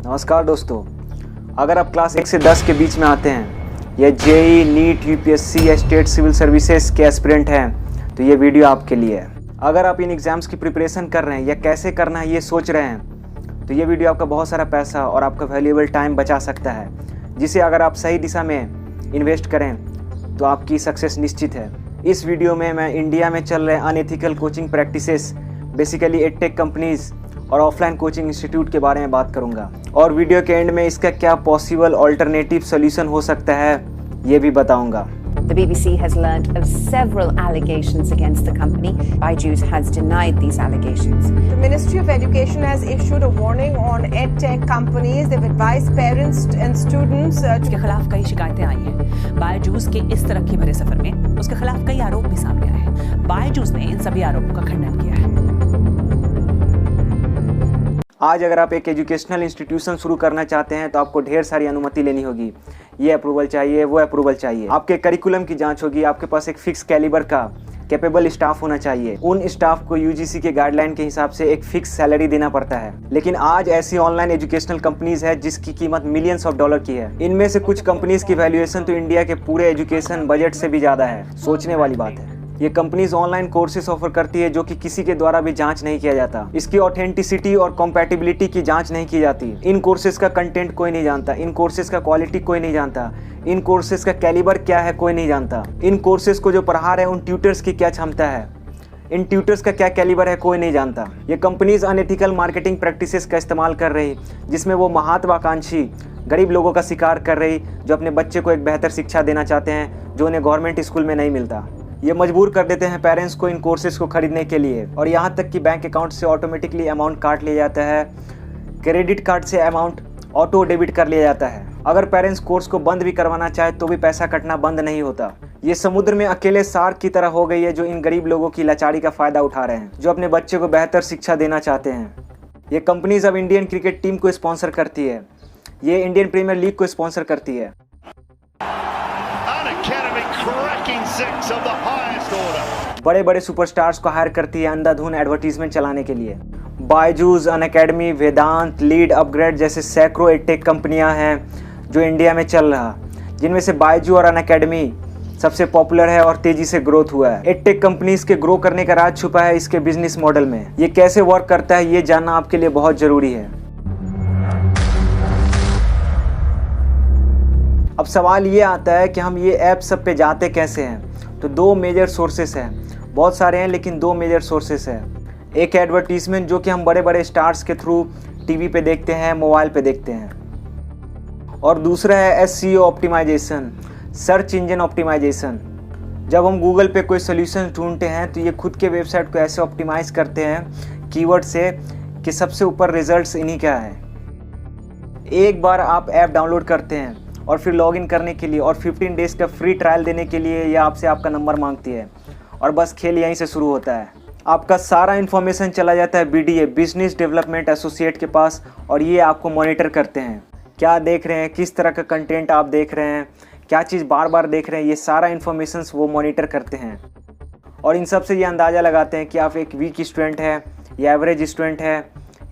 नमस्कार दोस्तों, अगर आप क्लास 1 से 10 के बीच में आते हैं या जेई, नीट, यूपीएससी या स्टेट सिविल सर्विसेज के एस्पिरेंट हैं तो ये वीडियो आपके लिए है। अगर आप इन एग्ज़ाम्स की प्रिपरेशन कर रहे हैं या कैसे करना है ये सोच रहे हैं तो ये वीडियो आपका बहुत सारा पैसा और आपका वैल्यूएबल टाइम बचा सकता है, जिसे अगर आप सही दिशा में इन्वेस्ट करें तो आपकी सक्सेस निश्चित है। इस वीडियो में मैं इंडिया में चल रहे unethical coaching practices, basically edtech companies और ऑफलाइन कोचिंग इंस्टीट्यूट के बारे में बात करूंगा और वीडियो के एंड में इसका क्या पॉसिबल ऑल्टरनेटिव सॉल्यूशन हो सकता है ये भी बताऊंगा। The BBC has learnt of several allegations against the company. Byju's has denied these allegations. The Ministry of Education has issued a warning on edtech companies. They've advised parents and students के खिलाफ कई शिकायतें आई हैं। बायजूस के इस तरक्की भरे सफर में उसके खिलाफ कई आरोप भी सामने आए हैं। बायजूस ने इन सभी आरोपों का खंडन किया है। आज अगर आप एक एजुकेशनल इंस्टीट्यूशन शुरू करना चाहते हैं तो आपको ढेर सारी अनुमति लेनी होगी। ये अप्रूवल चाहिए, वो अप्रूवल चाहिए, आपके करिकुलम की जांच होगी, आपके पास एक फिक्स कैलिबर का कैपेबल स्टाफ होना चाहिए। उन स्टाफ को यूजीसी के गाइडलाइन के हिसाब से एक फिक्स सैलरी देना पड़ता है। लेकिन आज ऐसी ऑनलाइन एजुकेशनल कंपनीज है जिसकी कीमत मिलियंस ऑफ डॉलर की है। इनमें से कुछ कंपनीज की वैल्यूएशन तो इंडिया के पूरे एजुकेशन बजट से भी ज़्यादा है। सोचने वाली बात है। ये कंपनीज ऑनलाइन कोर्सेज ऑफर करती है जो कि किसी के द्वारा भी जांच नहीं किया जाता। इसकी ऑथेंटिसिटी और कॉम्पैटिबिलिटी की जांच नहीं की जाती। इन कोर्सेज का कंटेंट कोई नहीं जानता, इन कोर्सेज का क्वालिटी कोई नहीं जानता, इन कोर्सेज का कैलिबर क्या है कोई नहीं जानता, इन कोर्सेज को जो पढ़ा रहे हैं उन ट्यूटर्स की क्या क्षमता है, इन ट्यूटर्स का क्या कैलिबर है कोई नहीं जानता। ये कंपनीज अनएथिकल मार्केटिंग प्रैक्टिसेस का इस्तेमाल कर रही, जिसमें वो महत्वाकांक्षी गरीब लोगों का शिकार कर रही जो अपने बच्चे को एक बेहतर शिक्षा देना चाहते हैं जो उन्हें गवर्नमेंट स्कूल में नहीं मिलता। ये मजबूर कर देते हैं पेरेंट्स को इन कोर्सेज को खरीदने के लिए और यहाँ तक कि बैंक अकाउंट से ऑटोमेटिकली अमाउंट काट लिया जाता है, क्रेडिट कार्ड से अमाउंट ऑटो डेबिट कर लिया जाता है। अगर पेरेंट्स कोर्स को बंद भी करवाना चाहे तो भी पैसा कटना बंद नहीं होता। ये समुद्र में अकेले शार्क की तरह हो गई है जो इन गरीब लोगों की लाचारी का फ़ायदा उठा रहे हैं, जो अपने बच्चे को बेहतर शिक्षा देना चाहते हैं। ये कंपनीज अब इंडियन क्रिकेट टीम को स्पॉन्सर करती है, ये इंडियन प्रीमियर लीग को स्पॉन्सर करती है। बड़े बड़े सुपरस्टार्स को हायर करती है अंधाधुन एडवर्टीजमेंट चलाने के लिए। बायजूस, अनअकैडमी, वेदांत, लीड, अपग्रेड जैसे सैकड़ों एडटेक कंपनियां हैं जो इंडिया में चल रहा, जिनमें से बायजू और अनअकैडमी सबसे पॉपुलर है और तेजी से ग्रोथ हुआ है। एडटेक कंपनीज के ग्रो करने का राज छुपा है इसके बिजनेस मॉडल में। ये कैसे वर्क करता है ये जानना आपके लिए बहुत जरूरी है। अब सवाल ये आता है कि हम ये ऐप सब पे जाते कैसे हैं। तो दो मेजर सोर्सेस हैं, बहुत सारे हैं लेकिन दो मेजर सोर्सेस हैं। एक एडवर्टीजमेंट जो कि हम बड़े बड़े स्टार्स के थ्रू टीवी पे देखते हैं, मोबाइल पे देखते हैं, और दूसरा है SEO optimization, search engine optimization. जब हम गूगल पे कोई सोल्यूशन ढूंढते हैं तो ये खुद के वेबसाइट को ऐसे ऑप्टिमाइज करते हैं कीवर्ड से कि सबसे ऊपर रिजल्ट्स इन्हीं का है। एक बार आप ऐप डाउनलोड करते हैं और फिर लॉगिन करने के लिए और 15 डेज़ का फ्री ट्रायल देने के लिए यह आपसे आपका नंबर मांगती है और बस खेल यहीं से शुरू होता है। आपका सारा इन्फॉर्मेशन चला जाता है बीडीए, बिजनेस डेवलपमेंट एसोसिएट के पास, और ये आपको मॉनिटर करते हैं क्या देख रहे हैं, किस तरह का कंटेंट आप देख रहे हैं, क्या चीज़ बार बार देख रहे हैं। ये सारा इन्फॉर्मेशन वो मॉनिटर करते हैं और इन सब से ये अंदाज़ा लगाते हैं कि आप एक वीक स्टूडेंट है या एवरेज स्टूडेंट है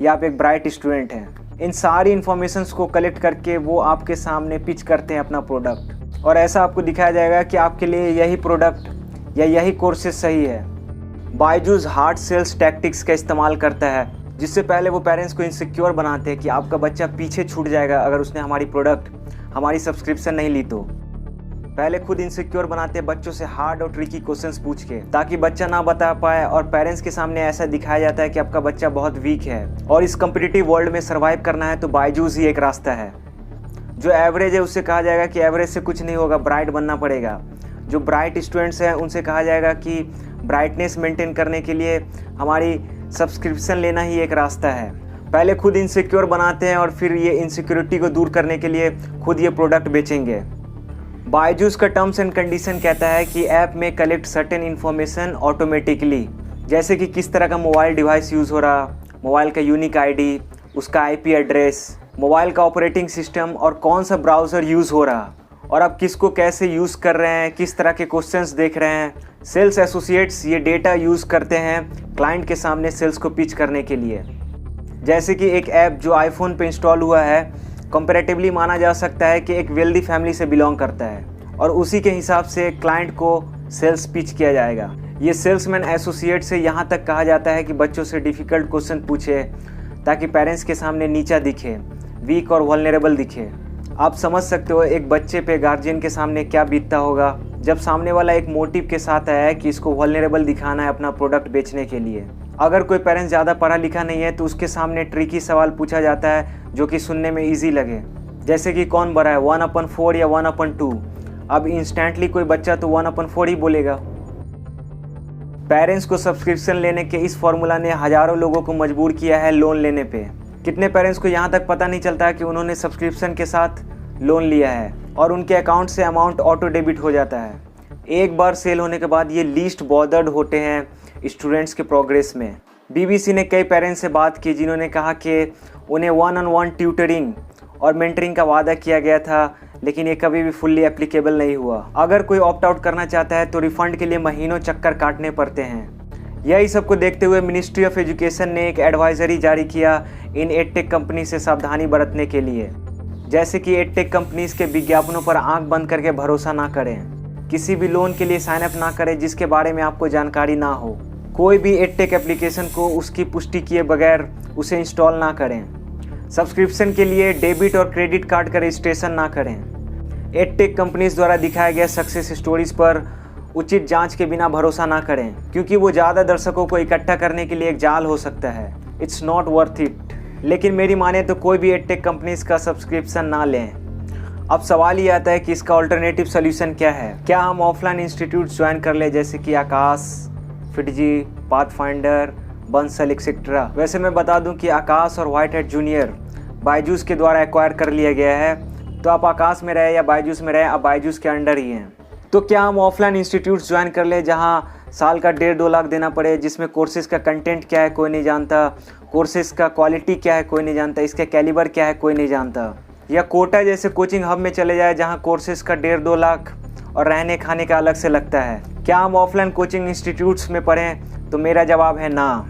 या आप एक ब्राइट स्टूडेंट हैं। इन सारी इन्फॉर्मेशंस को कलेक्ट करके वो आपके सामने पिच करते हैं अपना प्रोडक्ट, और ऐसा आपको दिखाया जाएगा कि आपके लिए यही प्रोडक्ट या यही कोर्सेज सही है। बायजूस हार्ड सेल्स टैक्टिक्स का इस्तेमाल करता है, जिससे पहले वो पेरेंट्स को इनसिक्योर बनाते हैं कि आपका बच्चा पीछे छूट जाएगा अगर उसने हमारी प्रोडक्ट, हमारी सब्सक्रिप्शन नहीं ली तो। पहले खुद इनसिक्योर बनाते हैं बच्चों से हार्ड और ट्रिकी क्वेश्चंस पूछ के, ताकि बच्चा ना बता पाए, और पेरेंट्स के सामने ऐसा दिखाया जाता है कि आपका बच्चा बहुत वीक है और इस कम्पिटिटिव वर्ल्ड में सर्वाइव करना है तो बायजूस ही एक रास्ता है। जो एवरेज है उससे कहा जाएगा कि एवरेज से कुछ नहीं होगा, ब्राइट बनना पड़ेगा। जो ब्राइट स्टूडेंट्स हैं उनसे कहा जाएगा कि ब्राइटनेस मेंटेन करने के लिए हमारी सब्सक्रिप्शन लेना ही एक रास्ता है। पहले खुद इनसिक्योर बनाते हैं और फिर ये इनसिक्योरिटी को दूर करने के लिए खुद ये प्रोडक्ट बेचेंगे। बायजूस का टर्म्स एंड कंडीशन कहता है कि ऐप में कलेक्ट सर्टेन इन्फॉर्मेशन ऑटोमेटिकली, जैसे कि किस तरह का मोबाइल डिवाइस यूज़ हो रहा, मोबाइल का यूनिक आईडी, उसका आईपी एड्रेस, मोबाइल का ऑपरेटिंग सिस्टम और कौन सा ब्राउज़र यूज़ हो रहा, और आप किसको कैसे यूज़ कर रहे हैं, किस तरह के क्वेश्चंस देख रहे हैं। सेल्स एसोसिएट्स ये डेटा यूज़ करते हैं क्लाइंट के सामने सेल्स को पिच करने के लिए। जैसे कि एक ऐप जो आईफोन पे इंस्टॉल हुआ है कंपैरेटिवली माना जा सकता है कि एक वेल्दी फैमिली से बिलोंग करता है और उसी के हिसाब से क्लाइंट को सेल्स पिच किया जाएगा। ये सेल्समैन एसोसिएट से यहाँ तक कहा जाता है कि बच्चों से डिफ़िकल्ट क्वेश्चन पूछे ताकि पेरेंट्स के सामने नीचा दिखे, वीक और वल्नरेबल दिखे। आप समझ सकते हो एक बच्चे पे गार्जियन के सामने क्या बीतता होगा जब सामने वाला एक मोटिव के साथ आया है कि इसको वल्नरेबल दिखाना है अपना प्रोडक्ट बेचने के लिए। अगर कोई पेरेंट्स ज़्यादा पढ़ा लिखा नहीं है तो उसके सामने ट्रिकी सवाल पूछा जाता है जो कि सुनने में ईजी लगे, जैसे कि कौन बड़ा है 1/4 या 1/2। अब इंस्टेंटली कोई बच्चा तो 1/4 ही बोलेगा। पेरेंट्स को सब्सक्रिप्शन लेने के इस फॉर्मूला ने हज़ारों लोगों को मजबूर किया है लोन लेने पे। कितने पेरेंट्स को यहाँ तक पता नहीं चलता है कि उन्होंने सब्सक्रिप्शन के साथ लोन लिया है और उनके अकाउंट से अमाउंट ऑटो डेबिट हो जाता है। एक बार सेल होने के बाद ये लीस्ट बॉदर्ड होते हैं स्टूडेंट्स के प्रोग्रेस में। बीबीसी ने कई पेरेंट्स से बात की जिन्होंने कहा कि उन्हें 1-on-1 ट्यूटरिंग और मेंटरिंग का वादा किया गया था, लेकिन ये कभी भी फुल्ली एप्लीकेबल नहीं हुआ। अगर कोई ऑप्ट आउट करना चाहता है तो रिफंड के लिए महीनों चक्कर काटने पड़ते हैं। यही सबको देखते हुए मिनिस्ट्री ऑफ एजुकेशन ने एक एडवाइजरी जारी किया इन एडटेक कंपनी से सावधानी बरतने के लिए, जैसे कि एडटेक कंपनीज के विज्ञापनों पर आंख बंद करके भरोसा ना करें, किसी भी लोन के लिए साइन अप ना करें जिसके बारे में आपको जानकारी ना हो, कोई भी एडटेक एप्लीकेशन को उसकी पुष्टि किए बगैर उसे इंस्टॉल ना करें, सब्सक्रिप्शन के लिए डेबिट और क्रेडिट कार्ड का रजिस्ट्रेशन ना करें, एडटेक कंपनीज द्वारा दिखाए गए सक्सेस स्टोरीज पर उचित जांच के बिना भरोसा ना करें क्योंकि वो ज़्यादा दर्शकों को इकट्ठा करने के लिए एक जाल हो सकता है। It's not worth it. लेकिन मेरी माने तो कोई भी एडटेक कंपनीज का सब्सक्रिप्शन ना लें। अब सवाल ये आता है कि इसका ऑल्टरनेटिव सोल्यूशन क्या है। क्या हम ऑफलाइन इंस्टीट्यूट ज्वाइन कर ले जैसे कि आकाश, फिटजी, पाथफाइंडर, बंसल एक्सेट्रा। वैसे मैं बता दूं कि आकाश और व्हाइट हैट जूनियर बायजूस के द्वारा एक्वायर कर लिया गया है, तो आप आकाश में रहे या बायजूस में रहे, आप बायजूस के अंडर ही हैं। तो क्या हम ऑफलाइन इंस्टीट्यूट्स ज्वाइन कर ले जहां साल का 1.5-2 लाख देना पड़े, जिसमें कोर्सेज़ का कंटेंट क्या है कोई नहीं जानता, कोर्सेज़ का क्वालिटी क्या है कोई नहीं जानता, इसका कैलिबर क्या है कोई नहीं जानता, या कोटा जैसे कोचिंग हब में चले जाए जहां कोर्सेज़ का 1.5-2 लाख और रहने खाने का अलग से लगता है। क्या हम ऑफलाइन कोचिंग इंस्टीट्यूट्स में पढ़ें? तो मेरा जवाब है ना।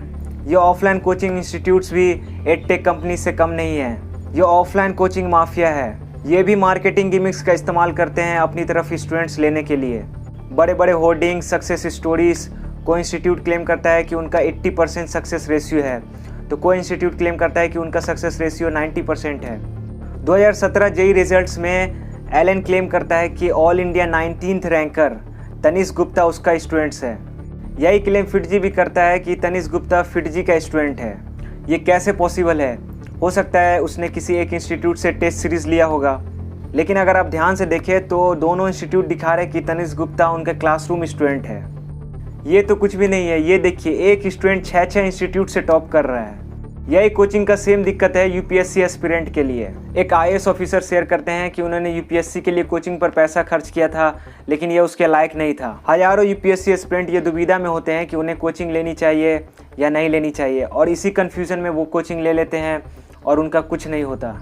ये ऑफलाइन कोचिंग इंस्टीट्यूट्स भी एडटेक कंपनी से कम नहीं है। ये ऑफलाइन कोचिंग माफिया है। ये भी मार्केटिंग गिमिक्स का इस्तेमाल करते हैं अपनी तरफ स्टूडेंट्स लेने के लिए। बड़े बड़े होर्डिंग, सक्सेस स्टोरीज। कोई इंस्टीट्यूट क्लेम करता है कि उनका 80% सक्सेस रेशियो है, तो कोई इंस्टीट्यूट क्लेम करता है कि उनका सक्सेस रेशियो 90% है। 2017 जेई रिजल्ट्स में एलन क्लेम करता है कि all India 19th ranker Tanishk Gupta उसका स्टूडेंट्स है। यही क्लेम फिटजी भी करता है कि तनिष्क गुप्ता फिटजी का स्टूडेंट है। ये कैसे पॉसिबल है? हो सकता है उसने किसी एक इंस्टीट्यूट से टेस्ट सीरीज़ लिया होगा, लेकिन अगर आप ध्यान से देखें तो दोनों इंस्टीट्यूट दिखा रहे कि तनिष्क गुप्ता उनका क्लासरूम स्टूडेंट है। ये तो कुछ भी नहीं है। ये देखिए, एक स्टूडेंट 6 इंस्टीट्यूट से टॉप कर रहा है। यही कोचिंग का सेम दिक्कत है यूपीएससी एस्पिरेंट के लिए। एक आईएएस ऑफिसर शेयर करते हैं कि उन्होंने यूपीएससी के लिए कोचिंग पर पैसा खर्च किया था, लेकिन ये उसके लायक नहीं था। हजारों यूपीएससी एस्पिरेंट ये दुविधा में होते हैं कि उन्हें कोचिंग लेनी चाहिए या नहीं लेनी चाहिए, और इसी कन्फ्यूज़न में वो कोचिंग ले लेते हैं और उनका कुछ नहीं होता।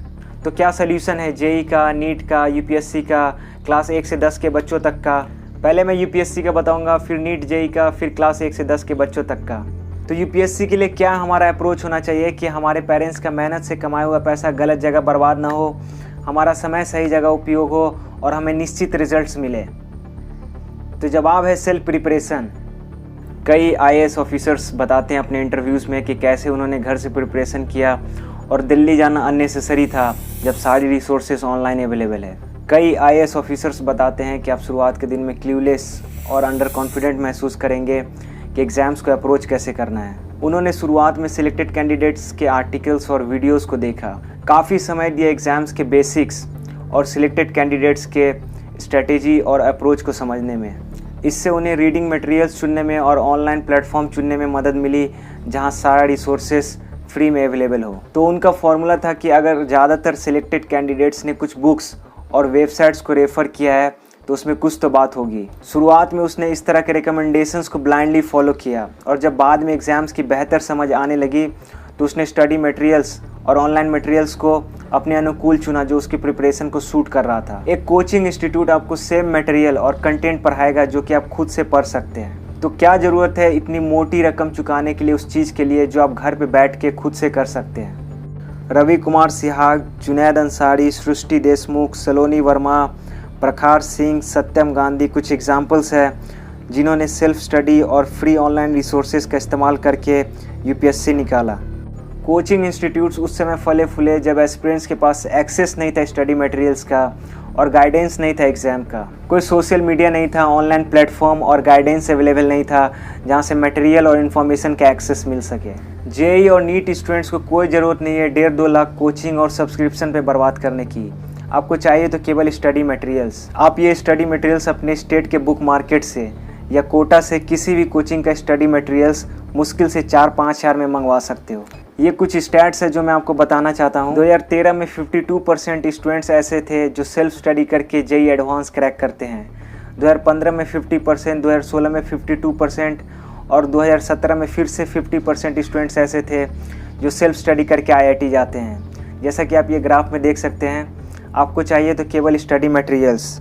तो क्या सोल्यूशन है जेई का, नीट का, यूपीएससी का, क्लास 1 से 10 के बच्चों तक का? पहले मैं यूपीएससी का बताऊंगा, फिर नीट, जेई का, फिर क्लास 1 से 10 के बच्चों तक का। तो यूपीएससी के लिए क्या हमारा अप्रोच होना चाहिए कि हमारे पेरेंट्स का मेहनत से कमाया हुआ पैसा गलत जगह बर्बाद ना हो, हमारा समय सही जगह उपयोग हो और हमें निश्चित रिजल्ट्स मिले। तो जवाब है सेल्फ प्रिपरेशन। कई आईएएस ऑफिसर्स बताते हैं अपने इंटरव्यूज़ में कि कैसे उन्होंने घर से प्रिपरेशन किया और दिल्ली जाना अननेसेसरी था जब सारी रिसोर्सेज ऑनलाइन अवेलेबल है। कई आईएएस ऑफिसर्स बताते हैं कि आप शुरुआत के दिन में क्लूलेस और अंडर कॉन्फिडेंट महसूस करेंगे कि एग्ज़ाम्स को अप्रोच कैसे करना है। उन्होंने शुरुआत में सिलेक्टेड कैंडिडेट्स के आर्टिकल्स और वीडियोस को देखा, काफ़ी समय दिया एग्ज़ाम्स के बेसिक्स और सिलेक्टेड कैंडिडेट्स के स्ट्रेटेजी और अप्रोच को समझने में। इससे उन्हें रीडिंग मटेरियल्स चुनने में और ऑनलाइन प्लेटफॉर्म चुनने में मदद मिली जहां सारा रिसोर्सेज फ्री में अवेलेबल हो। तो उनका फॉर्मूला था कि अगर ज़्यादातर सिलेक्टेड कैंडिडेट्स ने कुछ बुक्स और वेबसाइट्स को रेफ़र किया है तो उसमें कुछ तो बात होगी। शुरुआत में उसने इस तरह के रिकमेंडेशंस को ब्लाइंडली फॉलो किया, और जब बाद में एग्ज़ाम्स की बेहतर समझ आने लगी तो उसने स्टडी मटेरियल्स और ऑनलाइन मटेरियल्स को अपने अनुकूल चुना जो उसकी प्रिपरेशन को सूट कर रहा था। एक कोचिंग इंस्टीट्यूट आपको सेम मटेरियल और कंटेंट पढ़ाएगा जो कि आप खुद से पढ़ सकते हैं। तो क्या ज़रूरत है इतनी मोटी रकम चुकाने के लिए उस चीज़ के लिए जो आप घर पे बैठ के खुद से कर सकते हैं? रवि कुमार सिहाग, जुनैद अंसारी, सृष्टि देशमुख, सलोनी वर्मा, प्रखार सिंह, सत्यम गांधी कुछ एग्जाम्पल्स है जिन्होंने सेल्फ स्टडी और फ्री ऑनलाइन रिसोर्सेज का इस्तेमाल करके यूपीएससी निकाला। कोचिंग इंस्टीट्यूट्स उस समय फले फूले जब एस्पिरेंट्स के पास एक्सेस नहीं था स्टडी मटेरियल्स का और गाइडेंस नहीं था एग्ज़ाम का। कोई सोशल मीडिया नहीं था, ऑनलाइन प्लेटफॉर्म और गाइडेंस अवेलेबल नहीं था जहां से मटेरियल और इन्फॉर्मेशन का एक्सेस मिल सके। जेईई और नीट स्टूडेंट्स को कोई ज़रूरत नहीं है 1.5-2 लाख कोचिंग और सब्सक्रिप्शन पे बर्बाद करने की। आपको चाहिए तो केवल स्टडी मटेरियल्स। आप ये स्टडी मटेरियल्स अपने स्टेट के बुक मार्केट से या कोटा से किसी भी कोचिंग का स्टडी मटेरियल्स मुश्किल से 4-5 हज़ार में मंगवा सकते हो। ये कुछ स्टैट्स है जो मैं आपको बताना चाहता हूँ। 2013 में 52% स्टूडेंट्स ऐसे थे जो सेल्फ स्टडी करके जेईई एडवांस क्रैक करते हैं। 2015 में 50%, 2016 में 52% और 2017 में फिर से 50% स्टूडेंट्स ऐसे थे जो सेल्फ स्टडी करके आईआईटी जाते हैं। जैसा कि आप ये ग्राफ में देख सकते हैं। आपको चाहिए तो केवल स्टडी मटेरियल्स।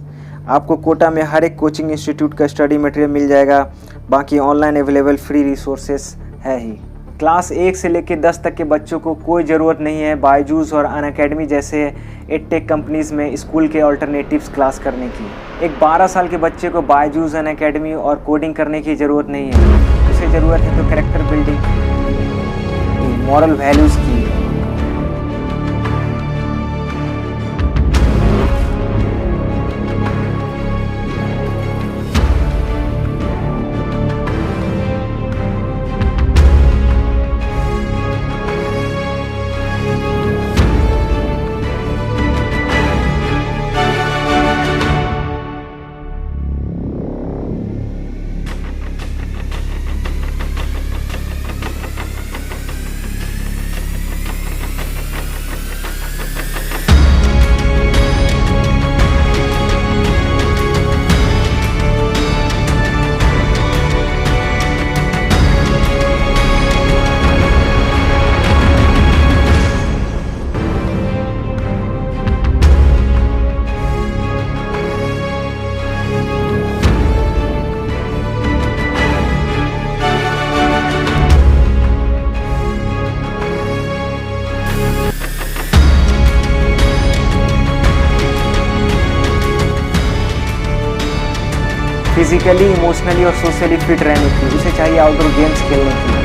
आपको कोटा में हर एक कोचिंग इंस्टीट्यूट का स्टडी मटेरियल मिल जाएगा, बाकी ऑनलाइन अवेलेबल फ्री रिसोर्सेस है ही। क्लास 1 से लेकर 10 तक के बच्चों को कोई ज़रूरत नहीं है बायजूस और अनअकैडमी जैसे एडटेक कंपनीज़ में स्कूल के अल्टरनेटिव्स क्लास करने की। एक 12 साल के बच्चे को बायजूस, अनअकैडमी और कोडिंग करने की ज़रूरत नहीं है। उसे ज़रूरत है तो कैरेक्टर बिल्डिंग, मॉरल वैल्यूज़ की। फिजिकली, इमोशनली और सोशली फिट रहने की। उसे चाहिए आउटडोर गेम्स खेलने की।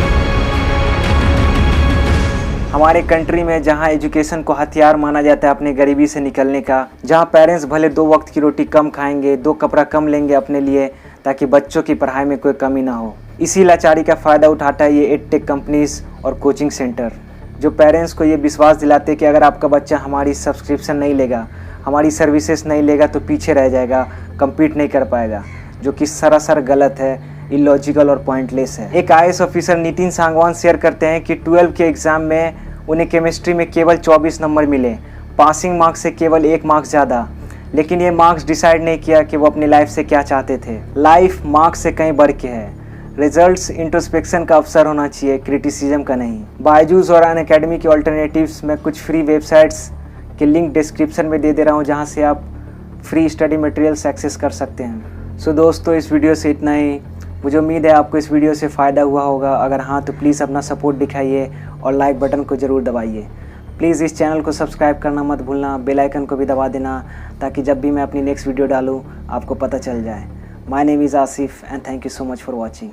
हमारे कंट्री में जहां एजुकेशन को हथियार माना जाता है अपने गरीबी से निकलने का, जहां पेरेंट्स भले 2 वक्त की रोटी कम खाएंगे, 2 कपड़ा कम लेंगे अपने लिए ताकि बच्चों की पढ़ाई में कोई कमी ना हो, इसी लाचारी का फ़ायदा उठाता है ये एडटेक कंपनीज़ और कोचिंग सेंटर, जो पेरेंट्स को ये विश्वास दिलाते कि अगर आपका बच्चा हमारी सब्सक्रिप्शन नहीं लेगा, हमारी सर्विसेज नहीं लेगा तो पीछे रह जाएगा, कम्पीट नहीं कर पाएगा, जो कि सरासर गलत है, इलॉजिकल और पॉइंटलेस है। एक IAS officer Nitin Sangwan share करते हैं कि 12 के एग्ज़ाम में उन्हें केमिस्ट्री में केवल 24 नंबर मिले, पासिंग मार्क्स से केवल 1 मार्क्स ज़्यादा। लेकिन ये मार्क्स डिसाइड नहीं किया कि वो अपनी लाइफ से क्या चाहते थे। लाइफ मार्क्स से कहीं बढ़ के है। रिजल्ट्स इंट्रोस्पेक्शन का अवसर होना चाहिए, क्रिटिसिज्म का नहीं। बायजूस और अनअकैडमी के ऑल्टरनेटिव्स में कुछ फ्री वेबसाइट्स के लिंक डिस्क्रिप्शन में दे दे रहा हूँ, जहाँ से आप फ्री स्टडी मटेरियल्स एक्सेस कर सकते हैं। सो दोस्तों, इस वीडियो से इतना ही। मुझे उम्मीद है आपको इस वीडियो से फ़ायदा हुआ होगा। अगर हाँ तो प्लीज़ अपना सपोर्ट दिखाइए और लाइक बटन को ज़रूर दबाइए। प्लीज़ इस चैनल को सब्सक्राइब करना मत भूलना, बेल आइकन को भी दबा देना ताकि जब भी मैं अपनी नेक्स्ट वीडियो डालूँ आपको पता चल जाए। My name is Asif and thank you so much for watching.